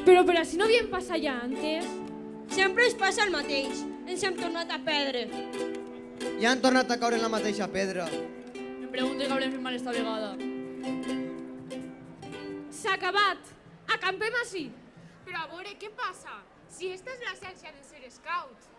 Però per així no havien passat ja antes. Sempre ens passa el mateix. Ens hem tornat a perdre. Ja han tornat a caure en la mateixa pedra. Em pregunto què haurem fet mal esta vegada. S'ha acabat. Acampem així. Però a veure, què passa? Si esta és l'essència de ser scout.